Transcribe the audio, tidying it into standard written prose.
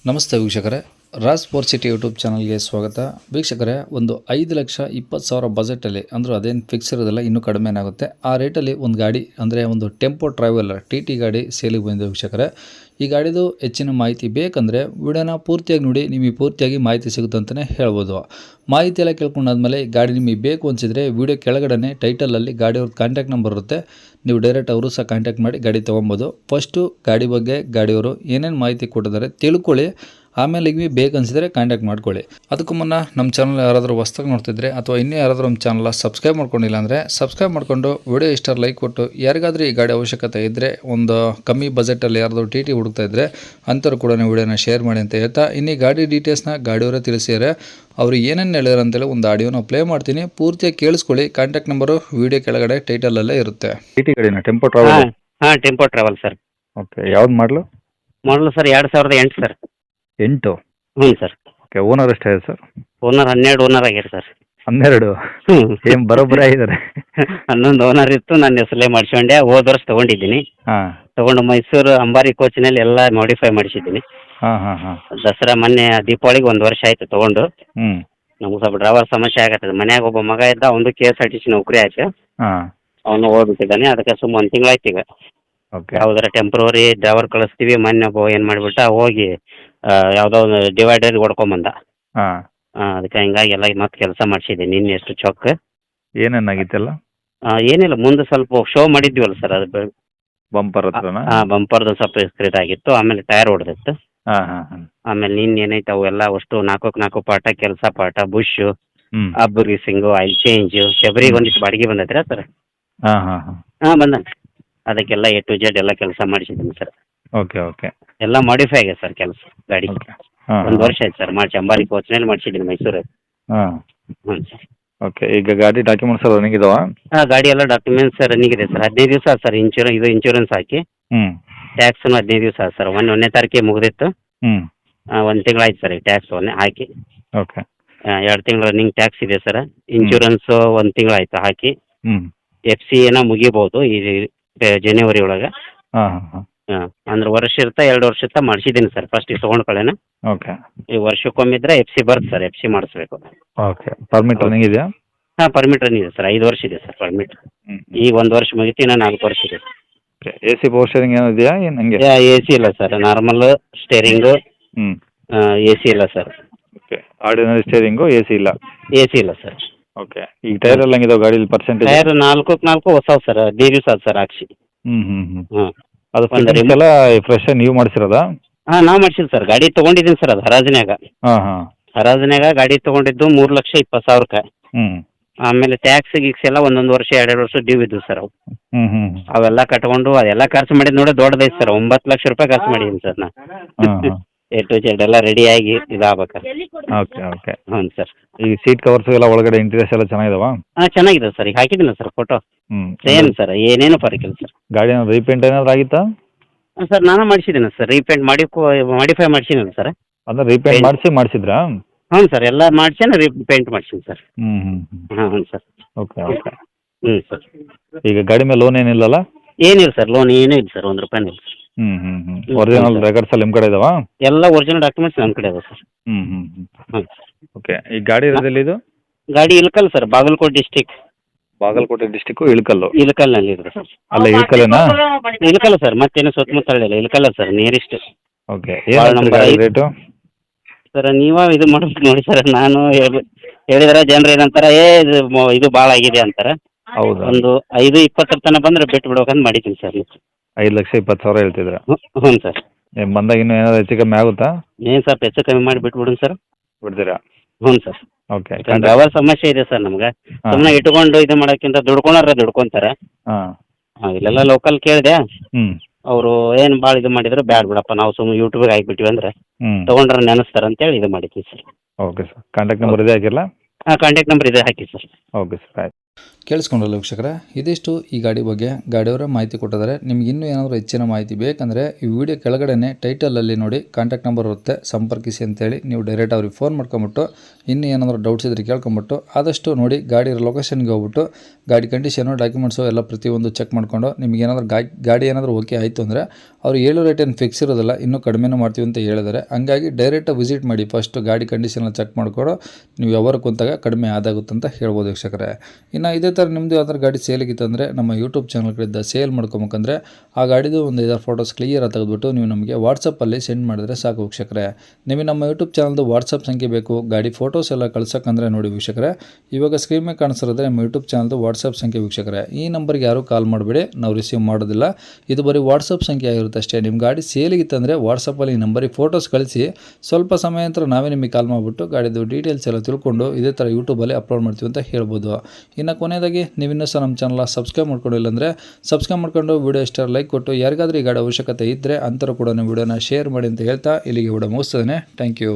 ನಮಸ್ತೆ ವೀಕ್ಷಕರೇ, Raj four city YouTube ಚಾನಲ್ಗೆ ಸ್ವಾಗತ. ವೀಕ್ಷಕರೇ, ಒಂದು 5,20,000 ಬಜೆಟಲ್ಲಿ, ಅಂದರೂ ಅದೇನು ಫಿಕ್ಸ್ ಇರೋದಿಲ್ಲ, ಇನ್ನೂ ಕಡಿಮೆ ಆಗುತ್ತೆ. ಆ ರೇಟಲ್ಲಿ ಒಂದು ಗಾಡಿ ಅಂದರೆ ಒಂದು ಟೆಂಪೋ ಟ್ರಾವೆಲರ್ TT ಗಾಡಿ ಸೇಲಿಗೆ ಬಂದಿದೆ ವೀಕ್ಷಕರೇ. ಈ ಗಾಡಿದು ಹೆಚ್ಚಿನ ಮಾಹಿತಿ ಬೇಕಂದರೆ ವಿಡಿಯೋನ ಪೂರ್ತಿಯಾಗಿ ನೋಡಿ, ನಿಮಗೆ ಪೂರ್ತಿಯಾಗಿ ಮಾಹಿತಿ ಸಿಗುತ್ತೆ ಅಂತಲೇ ಹೇಳ್ಬೋದು. ಮಾಹಿತಿ ಎಲ್ಲ ಕೇಳ್ಕೊಂಡಾದ್ಮೇಲೆ ಗಾಡಿ ನಿಮಗೆ ಬೇಕು ಅನಿಸಿದರೆ ವಿಡಿಯೋ ಕೆಳಗಡೆ ಟೈಟಲಲ್ಲಿ ಗಾಡಿಯವ್ರದ್ದು ಕಾಂಟ್ಯಾಕ್ಟ್ ನಂಬರ್ ಇರುತ್ತೆ, ನೀವು ಡೈರೆಕ್ಟ್ ಅವರು ಸಹ ಕಾಂಟ್ಯಾಕ್ಟ್ ಮಾಡಿ ಗಾಡಿ ತೊಗೊಬೋದು. ಫಸ್ಟು ಗಾಡಿ ಬಗ್ಗೆ ಗಾಡಿಯವರು ಏನೇನು ಮಾಹಿತಿ ಕೊಟ್ಟಿದ್ದಾರೆ ತಿಳ್ಕೊಳ್ಳಿ, ಆಮೇಲೆ ಈಗ ಬೇಕನ್ಸಿದ್ರೆ ಕಾಂಟ್ಯಾಕ್ಟ್ ಮಾಡ್ಕೊಳ್ಳಿ. ಅದಕ್ಕೂ ಮುನ್ನ ನಮ್ಮ ಚಾನಲ್ ಯಾರಾದರೂ ಹೊಸ್ದಾಗಿ ನೋಡ್ತಿದ್ರೆ ಅಥವಾ ಇನ್ನೂ ಯಾರಾದರೂ ನಮ್ಮ ಚಾನಲ್ ಸಬ್ಸ್ಕ್ರೈಬ್ ಮಾಡ್ಕೊಂಡಿಲ್ಲ ಅಂದರೆ ಸಬ್ಸ್ಕ್ರೈಬ್ ಮಾಡಿಕೊಂಡು ವಿಡಿಯೋ ಇಷ್ಟ ಲೈಕ್ ಕೊಟ್ಟು, ಯಾರಿಗಾದ್ರೂ ಈ ಗಾಡಿ ಅವಶ್ಯಕತೆ ಇದ್ದರೆ, ಒಂದು ಕಮ್ಮಿ ಬಜೆಟಲ್ಲಿ ಯಾರಾದರೂ TT ಹುಡುಕ್ತಾ ಇದ್ದರೆ ಅಂಥವ್ರು ಕೂಡ ವಿಡಿಯೋನ ಶೇರ್ ಮಾಡಿ ಅಂತ ಹೇಳ್ತಾ, ಇನ್ನೀ ಗಾಡಿ ಡೀಟೇಲ್ಸ್ನ ಗಾಡಿಯವರೇ ತಿಳಿಸಿದರೆ ಅವರು ಏನೇನು ಹೇಳಿದ್ರು ಅಂತೇಳಿ ಒಂದು ಆಡಿಯೋನ ಪ್ಲೇ ಮಾಡ್ತೀನಿ, ಪೂರ್ತಿಯಾಗಿ ಕೇಳಿಸ್ಕೊಳ್ಳಿ. ಕಾಂಟ್ಯಾಕ್ಟ್ ನಂಬರು ವಿಡಿಯೋ ಕೆಳಗಡೆ ಟೈಟಲಲ್ಲೇ ಇರುತ್ತೆ. TT ಗಾಡಿನ ಟೆಂಪೋ ಟ್ರಾವೆಲ್? ಹಾಂ ಟೆಂಪೋ ಟ್ರಾವೆಲ್ ಸರ್. ಓಕೆ, ಯಾವ್ದು ಮಾಡಲು? Sir 2008 sir. 8? ಹ್ಞೂ ಸರ್. ಓಕೆ, ಓನರ್ ಎಷ್ಟಾಗಿದೆ ಸರ್? ಓನರ್ 12 ಓನರ್ ಆಗ್ಯಾರ ಸರ್. 12? ಏನು ಬರೋಬ್ಬರ ಆಗಿದ್ದಾರೆ. 11 ಓನರ್ ಇತ್ತು, ನನ್ನ ಹೆಸರಲ್ಲೇ ಮಾಡಿಸ್ಕೊಂಡೆ. ಹೋದ ವರ್ಷ ತೊಗೊಂಡಿದ್ದೀನಿ. ಹಾಂ, ತೊಗೊಂಡು ಮೈಸೂರು ಅಂಬಾರಿ ಕೋಚಿನಲ್ಲಿ ಎಲ್ಲ ಮಾಡಿಫೈ ಮಾಡಿಸಿದ್ದೀನಿ. ಹಾಂ ಹಾಂ ಹಾಂ. ದಸರಾ ಮೊನ್ನೆ ದೀಪಾವಳಿಗೆ 1 ವರ್ಷ ಆಯಿತು ತೊಗೊಂಡು. ಹ್ಞೂ. ನಮ್ಗೆ ಸ್ವಲ್ಪ ಡ್ರೈವರ್ ಸಮಸ್ಯೆ ಆಗತ್ತದ. ಮನ್ಯಾಗ ಒಬ್ಬ ಮಗ ಇದ್ದ, ಅವನು KSRTC ನೌಕರಿ ಆಯ್ತು. ಹಾಂ. ಅವನು ಹೋಗ್ಬಿಟ್ಟಿದ್ದಾನೆ, ಅದಕ್ಕೆ ಸುಮ್ಮ 1 ತಿಂಗಳಾಯ್ತು ಈಗ. ಓಕೆ. ಯಾವುದಾರ ಟೆಂಪ್ರವರಿ ಡ್ರೈವರ್ ಕಳಿಸ್ತೀವಿ. ಮೊನ್ನೆ ಒಬ್ಬ ಏನು ಮಾಡಿಬಿಟ್ಟ, ಹೋಗಿ ಯಾವುದೋ ಒಂದು ಡಿವೈಡರ್ ಹೊಡ್ಕೊಂಬಂದ. ಹಾಂ. ಅದಕ್ಕೆ ಹಿಂಗಾಗಿ ಎಲ್ಲ ಮತ್ತೆ ಕೆಲಸ ಮಾಡಿಸಿದ್ದೀನಿ. ನಿನ್ನೆ ಎಷ್ಟು ಚೊಕ್ ಏನೇನಾಗಿತ್ತೆಲ್ಲ? ಏನಿಲ್ಲ, ಮುಂದೆ ಸ್ವಲ್ಪ ಶೋ ಮಾಡಿದ್ವಲ್ಲ ಸರ್, ಅದು ಬಂಪರ್ ಹತ್ರನಾ? ಬಂಪರ್ದು ಸ್ವಲ್ಪ ಸ್ಕ್ರೀಟ್ ಆಗಿತ್ತು. ಆಮೇಲೆ ಟೈರ್ ಹೊಡೆದಿತ್ತು. ಹಾಂ ಹಾಂ ಹಾಂ. ಆಮೇಲೆ ನಿನ್ನೆ ಏನೈತೆ ಅವೆಲ್ಲ ಅಷ್ಟು 4 ಪಾಠ, ಕೆಲಸ ಪಾಠ, ಬುಷ್, ಹ್ಞೂ. ಅಬ್ ಗ್ರೀಸಿಂಗು, ಆಯಿಲ್ ಚೇಂಜ್, ಶಬರಿಗೆ ಒಂದಿಷ್ಟು ಬಾಡಿಗೆ ಬಂದೈತ್ರಿ ಸರ್. ಹಾಂ ಹಾಂ ಹಾಂ. ಹಾಂ ಬಂದ, ಅದಕ್ಕೆಲ್ಲ A to Z ಎಲ್ಲ ಕೆಲಸ ಮಾಡಿಸಿದ್ದೀನಿ ಸರ್. Okay okay. ಎಲ್ಲ ಮಾಡಿಫೈ ಆಗಿದೆ ಸರ್ ಕೆಲಸ ಗಾಡಿ. ಓಕೆ. ಹಾಂ. 1 ವರ್ಷ ಆಯ್ತು ಸರ್ ಮಾಡಿಸಿ. ಅಂಬಾರಿ ಕೋಚ್ನಲ್ಲಿ ಮಾಡಿಸಿದ್ದೀನಿ ಮೈಸೂರು. ಹಾಂ. ಹ್ಞೂ ಸರ್. ಓಕೆ, ಈಗ ಗಾಡಿ ಡಾಕ್ಯುಮೆಂಟ್ಸ್ ಎಲ್ಲ ರನ್ನಿಂಗ್ ಇದಾವ? ಹಾಂ, ಗಾಡಿ ಎಲ್ಲ ಡಾಕ್ಯುಮೆಂಟ್ಸ್ ರನ್ನಿಂಗ್ ಇದೆ ಸರ್. 15 ದಿವಸ ಆಯ್ತು ಸರ್. ಇನ್ಶೂರೆನ್ಸ್ ಹಾಕಿ. ಹ್ಞೂ. ಟ್ಯಾಕ್ಸ್ನು 15 ದಿವಸ ಆಯ್ತು ಸರ್. 1ನೇ ತಾರೀಕಿಗೆ ಮುಗಿದಿತ್ತು. ಹ್ಞೂ. 1 ತಿಂಗಳಾಯ್ತು ಸರ್ ಈ ಟ್ಯಾಕ್ಸ್ ಹಾಕಿ. ಓಕೆ. 2 ತಿಂಗಳು ರನ್ನಿಂಗ್ ಟ್ಯಾಕ್ಸ್ ಇದೆ ಸರ್. ಇನ್ಶೂರೆನ್ಸು 1 ತಿಂಗಳಾಯ್ತು ಹಾಕಿ. ಹ್ಞೂ. FC ಏನೋ ಮುಗಿಬೋದು ಈ ಜನವರಿ ಒಳಗೆ. ಹಾಂ ಹಾಂ ಹಾಂ. ಹಾಂ, ಅಂದ್ರೆ ವರ್ಷ ಇರ್ತಾ 2 ವರ್ಷ ಇರ್ತಾ ಮಾಡಿಸಿದ್ದೀನಿ ಸರ್. ಫಸ್ಟ್ ಈಗ ತೊಗೊಂಡ್ಕೊಳ್ಳೇನ. ಓಕೆ. ಈ ವರ್ಷಕ್ಕೊಮ್ಮಿದ್ರೆ FC ಬರುತ್ತೆ ಸರ್. FC ಮಾಡಿಸ್ಬೇಕು. ಓಕೆ, ಪರ್ಮಿಟ್ ರನ್ನಿಂಗ್ ಇದೆಯಾ? ಹಾಂ, ಪರ್ಮಿಟ್ ರನ್ನಿಂಗ್ ಇದೆ ಸರ್. 5 ವರ್ಷ ಇದೆ ಸರ್ ಪರ್ಮಿಟ್. ಹ್ಞೂ. ಈಗ 1 ವರ್ಷ ಮುಗಿತು, ಇನ್ನೂ 4 ವರ್ಷ ಇದೆ. ಓಕೆ, AC ಪವರ್ ಸ್ಟೇರಿಂಗ್ ಏನೋ ಇದೆಯಾ ಏನು ಹಂಗೆ? AC ಇಲ್ಲ ಸರ್, ನಾರ್ಮಲ್ ಸ್ಟೇರಿಂಗು. ಹ್ಞೂ. AC ಇಲ್ಲ sir. Okay, ordinary steering, AC ಇಲ್ಲ? AC ಇಲ್ಲ ಸರ್. ಓಕೆ, ಈಗ ಟೈರ್ ಎಲ್ಲ ಹೆಂಗಿದಾವೆ ಗಾಡೀಲಿ ಪರ್ಸೆಂಟೇಜ್? Tyre 4 ಹೊಸವು sir. 15 ದಿವಸ ಆಯ್ತು ಸರ್ ಹಾಕ್ಸಿ. ಹ್ಞೂ ಹ್ಞೂ ಹ್ಞೂ. ಹಾಂ, ಅದು ಒಂದು ಫಿಟ್ಟಿಂಗ್ಸ್ ಎಲ್ಲ ಫ್ರೆಶ್ ನೀವು ಮಾಡಿಸಿರೋದಾ? ಹಾಂ, ನಾವು ಮಾಡಿಸಿದ್ದು ಸರ್. ಗಾಡಿ ತೊಗೊಂಡಿದ್ದೀನಿ ಸರ್, ಅದು ಹರಾಜಿನಾಗ. ಹಾಂ ಹಾಂ. ಹರಾಜಿನಾಗ ಗಾಡಿ ತೊಗೊಂಡಿದ್ದು 3,20,000. ಹ್ಞೂ. ಆಮೇಲೆ ಟ್ಯಾಕ್ಸ್ ಗೀಕ್ಸ್ ಎಲ್ಲ 1 ವರ್ಷ 2 ವರ್ಷ ಡ್ಯೂ ಇದ್ವು ಸರ್ ಅವು. ಹ್ಞೂ ಹ್ಞೂ. ಅವೆಲ್ಲ ಕಟ್ಕೊಂಡು ಅದೆಲ್ಲ ಖರ್ಚು ಮಾಡಿದ್ದು ನೋಡಿ ದೊಡ್ಡದೈತೆ ಸರ್. 9 ಲಕ್ಷ ರೂಪಾಯಿ ಖರ್ಚು ಮಾಡಿದ್ದೀನಿ ಸರ್ ನಾ. ಹಾಂ ಹಾಂ. A to Z ಎಲ್ಲ ರೆಡಿಯಾಗಿ ಇದಾಗಬೇಕು. Okay okay. ಹ್ಞೂ ಸರ್. ಈ ಸೀಟ್ ಕವರ್ಸ್ ಎಲ್ಲ ಒಳಗಡೆ ಇಂಟೀರಿಯರ್ಸ್ ಎಲ್ಲ ಚೆನ್ನಾಗಿದಾವಾ? ಹಾಂ, ಚೆನ್ನಾಗಿದೆ ಸರ್. ಈಗ ಹಾಕಿದ್ದೀನಿ ಸರ್ ಫೋಟೋ. ಹ್ಞೂ. ಸೇಮ್ ಸರ್, ಏನೇನು ಫರಕಿಲ್ಲ ಸರ್. ಗಾಡಿ ಏನಾದ್ರು ರೀಪೇಂಟ್ ಏನಾದ್ರು ಆಗಿತ್ತಾ? ಸರ್ ನಾನು ಮಾಡಿಸಿದ್ದೀನಿ ಸರ್. ರೀಪೇಂಟ್ ಮಾಡಿಫೈ ಮಾಡಿಸಿದ್ದೀನಿ ಸರ್. ಅಂದ್ರೆ ರೀಪೇಂಟ್ ಮಾಡಿಸಿದ್ರಾ? ಹ್ಞೂ ಸರ್, ಎಲ್ಲ ಮಾಡಿಸಿ ರೀಪೇಂಟ್ ಮಾಡಿಸಿನಿ ಸರ್. ಹ್ಞೂ ಹ್ಞೂ ಹ್ಞೂ. ಹ್ಞೂ ಸರ್. Okay okay. ಹ್ಞೂ ಸರ್. ಈಗ ಗಾಡಿ ಮೇಲೆ ಲೋನ್ ಏನಿಲ್ಲಲ್ಲ? ಏನಿಲ್ಲ ಸರ್, ಲೋನ್ ಏನೂ ಇಲ್ಲ ಸರ್. 1 ರೂಪಾಯಿನೂ ಇಲ್ಲ. ಹ್ಞೂ ಹ್ಞೂ ಹ್ಞೂ. ಒರಿಜಿನಲ್ ರೆಕಾರ್ಡ್ಸ್ ಎಲ್ಲ ನಿಮ್ಮ ಕಡೆ ಇದಾವಾ? ಎಲ್ಲ ಒರಿಜಿನಲ್ ಡಾಕ್ಯುಮೆಂಟ್ಸ್ ನಮ್ಮ ಕಡೆ ಅದ ಸರ್. ಹ್ಞೂ ಹ್ಞೂ ಹ್ಞೂ. ಹ್ಞೂ. ಓಕೆ, ಈ ಗಾಡಿ ಇರೋದಿಲ್ಲ ಇದು? ಗಾಡಿ Ilkal sir, Bagalkot district. Bagalkot district Ilkal? ಇಳಕಲ್ನಲ್ಲಿ ಇದೆ ಸರ್. ಅಲ್ಲ ಇಳಕಲ್ಲೇನಾ? ಇಳಕಲ್ಲ ಸರ್, ಮತ್ತೇನು ಸುತ್ತಮುತ್ತ ಇಲ್ಲ. ಇಳಕಲ್ಲ ಸರ್, ನಿಯರೆಸ್ಟ್. ಓಕೆ, ಏನು ಗಾಡಿ ರೇಟು? ಸರ್ ನೀವು ಇದು ಮಾಡ್ಬೇಕು ನೋಡಿ ಸರ್. ನಾನು ಹೇಳಿದ್ರೆ ಜನರು ಏನಂತಾರೆ, ಇದು ಭಾಳ ಆಗಿದೆ ಅಂತಾರೆ. ಹೌದಾ? ಒಂದು 5-20 ತನಕ ಬಂದರೆ ಬಿಟ್ಟು ಬಿಡ್ಬೇಕಂತ ಮಾಡಿದ್ದೀನಿ ಸರ್. 5,20,000 ಹೇಳ್ತಿದ್ರ? ಹ್ಞೂ ಸರ್. ಬಂದಾಗ ಇನ್ನೂ ಏನಾದ್ರು ಹೆಚ್ಚು ಕಮ್ಮಿ ಆಗುತ್ತಾ? ಏನು ಸ್ವಲ್ಪ ಹೆಚ್ಚು ಕಮ್ಮಿ ಮಾಡಿ ಬಿಟ್ಬಿಡೋಣ ಸರ್. ಬಿಡ್ತೀರಾ? ಹ್ಞೂ ಸರ್. ಓಕೆ. ಡ್ರೈವರ್ ಸಮಸ್ಯೆ ಇದೆ ಸರ್ ನಮ್ಗೆ. ಸುಮ್ಮನೆ ಇಟ್ಕೊಂಡು ಇದು ಮಾಡೋಕ್ಕಿಂತ ದುಡ್ಕೊಂತಾರೆ. ಹಾಂ. ಇಲ್ಲೆಲ್ಲ ಲೋಕಲ್ ಕೇಳಿದೆ, ಹ್ಞೂ. ಅವರು ಏನು ಭಾಳ ಇದು ಮಾಡಿದ್ರು, ಬ್ಯಾಡ ಬಿಡಪ್ಪ ನಾವು ಸುಮ್ಮನೆ ಯೂಟ್ಯೂಬಿಗೆ ಹಾಕಿಬಿಟ್ಟಿವಿ ಅಂದ್ರೆ ಹ್ಞೂ ತೊಗೊಂಡ್ರೆ ನೆನೆಸ್ತಾರೆ ಅಂತೇಳಿ ಇದು ಮಾಡಿದ್ವಿ sir. Okay sir. Contact number ಇದೆ ಹಾಕಿರಲ್ಲ? ಹಾಂ, ಕಾಂಟ್ಯಾಕ್ಟ್ ನಂಬರ್ ಇದೆ ಹಾಕಿ ಸರ್. ಓಕೆ ಸರ್ ಆಯ್ತು. ಕೇಳಿಸ್ಕೊಂಡಲ್ಲ ವೀಕ್ಷಕರೇ, ಇದಿಷ್ಟು ಈ ಗಾಡಿ ಬಗ್ಗೆ ಗಾಡಿಯವರ ಮಾಹಿತಿ ಕೊಟ್ಟಿದ್ದಾರೆ. ನಿಮ್ಗೆ ಇನ್ನೂ ಏನಾದರೂ ಹೆಚ್ಚಿನ ಮಾಹಿತಿ ಬೇಕಂದರೆ ಈ ವಿಡಿಯೋ ಕೆಳಗಡೆ ಟೈಟಲಲ್ಲಿ ನೋಡಿ ಕಾಂಟ್ಯಾಕ್ಟ್ ನಂಬರ್ ಇರುತ್ತೆ, ಸಂಪರ್ಕಿಸಿ ಅಂತೇಳಿ ನೀವು ಡೈರೆಕ್ಟ್ ಅವ್ರಿಗೆ ಫೋನ್ ಮಾಡ್ಕೊಂಬಿಟ್ಟು ಇನ್ನೂ ಏನಾದರೂ ಡೌಟ್ಸ್ ಇದ್ದರೆ ಕೇಳ್ಕೊಂಬಿಟ್ಟು ಆದಷ್ಟು ನೋಡಿ ಗಾಡಿ ಲೊಕೇಶನ್ಗೆ ಹೋಗ್ಬಿಟ್ಟು ಗಾಡಿ ಕಂಡೀಷನು ಡಾಕ್ಯುಮೆಂಟ್ಸು ಎಲ್ಲ ಪ್ರತಿಯೊಂದು ಚೆಕ್ ಮಾಡಿಕೊಂಡು ನಿಮ್ಗೆ ಏನಾದರೂ ಗಾಡಿ ಏನಾದರೂ ಓಕೆ ಆಯಿತು ಅಂದರೆ ಅವ್ರು ಹೇಳೋ ರೇಟ್ ಏನು ಫಿಕ್ಸ್ ಇರೋದಿಲ್ಲ, ಇನ್ನೂ ಕಡಿಮೆನೂ ಮಾಡ್ತೀವಿ ಅಂತ ಹೇಳಿದ್ದಾರೆ. ಹಂಗಾಗಿ ಡೈರೆಕ್ಟಾಗಿ ವಿಸಿಟ್ ಮಾಡಿ, ಫಸ್ಟು ಗಾಡಿ ಕಂಡೀಷನ್ ಚೆಕ್ ಮಾಡ್ಕೊಂಡು ನೀವು ಯಾವಾಗ ಕುಂತಾಗ ಕಡಿಮೆ ಆದಾಗುತ್ತೆ ಅಂತ ಹೇಳ್ಬೋದು ವೀಕ್ಷಕರೇ. ಇನ್ನು ಇದೇ ಥರ ನಿಮ್ಮದು ಯಾವ್ದಾದ್ರು ಗಾಡಿ ಸೇಲಿಗಿತ್ತಂದರೆ ನಮ್ಮ ಯೂಟ್ಯೂಬ್ ಚಾನಲ್ ಕಡೆಯಿಂದ ಸೇಲ್ ಮಾಡ್ಕೊಬೇಕಂದ್ರೆ ಆ ಗಾಡಿದು ಒಂದು 5 ಫೋಟೋಸ್ ಕ್ಲಿಯರಾಗಿ ತೆಗೆದುಬಿಟ್ಟು ನೀವು ನಮಗೆ ವಾಟ್ಸಪ್ಪಲ್ಲಿ ಸೆಂಡ್ ಮಾಡಿದ್ರೆ ಸಾಕು ವೀಕ್ಷಕರೇ. ನಿಮಗೆ ನಮ್ಮ ಯೂಟ್ಯೂಬ್ ಚಾನಲ್ದು ವಾಟ್ಸಪ್ ಸಂಖ್ಯೆ ಬೇಕು, ಗಾಡಿ ಫೋಟೋಸ್ ಎಲ್ಲ ಕಳ್ಸೋಕ್ಕಂದ್ರೆ ನೋಡಿ ವೀಕ್ಷಕರೇ, ಇವಾಗ ಸ್ಕ್ರೀನ್ ಮೇಲೆ ಕಾಣಿಸಿರೋದ್ರೆ ನಮ್ಮ ಯೂಟ್ಯೂಬ್ ಚಾನಲ್ದು ವಾಟ್ಸಪ್ ಸಂಖ್ಯೆ ವೀಕ್ಷಕರೇ. ಈ ನಂಬರ್ಗೆ ಯಾರೂ ಕಾಲ್ ಮಾಡಬೇಡಿ, ನಾವು ರಿಸೀವ್ ಮಾಡೋದಿಲ್ಲ, ಇದು ಬರೀ ವಾಟ್ಸಪ್ ಸಂಖ್ಯೆ ಆಗಿರುತ್ತೆ ಅಷ್ಟೇ. ನಿಮ್ಮ ಗಾಡಿ ಸೇಲಿಗಿತ್ತಂದರೆ ವಾಟ್ಸಪ್ಪಲ್ಲಿ ಈ ನಂಬರಿಗೆ ಫೋಟೋಸ್ ಕಳಿಸಿ, ಸ್ವಲ್ಪ ಸಮಯ ನಂತರ ನಾವೇ ನಿಮಗೆ ಕಾಲ್ ಮಾಡಿಬಿಟ್ಟು ಗಾಡಿದು ಡೀಟೇಲ್ಸ್ ಎಲ್ಲ ತಿಳ್ಕೊಂಡು ಇದೇ ಥರ ಯೂಟ್ಯೂಬಲ್ಲಿ ಅಪ್ಲೋಡ್ ಮಾಡ್ತೀವಿ ಅಂತ ಹೇಳ್ಬೋದು. ಇನ್ನು ಕೊನೆಯದಾಗಿ ನೀವು ಇನ್ನೂ ಸಹ ನಮ್ಮ ಚಾನಲ್ ಸಬ್ಸ್ಕ್ರೈಬ್ ಮಾಡ್ಕೊಂಡಿಲ್ಲ ಅಂದರೆ ಸಬ್ಸ್ಕ್ರೈಬ್ ಮಾಡ್ಕೊಂಡು ವಿಡಿಯೋ ಇಷ್ಟ ಲೈಕ್ ಕೊಟ್ಟು ಯಾರಿಗಾದ್ರೂ ಈ ಗಾಡಿ ಅವಶ್ಯಕತೆ ಇದ್ದರೆ ಅಂಥವ್ರು ಕೂಡ ವಿಡಿಯೋನ ಶೇರ್ ಮಾಡಿ ಅಂತ ಹೇಳ್ತಾ ಇಲ್ಲಿಗೆ ವಿಡಿಯೋ ಮುಗಿಸ್ತೇನೆ. Thank you.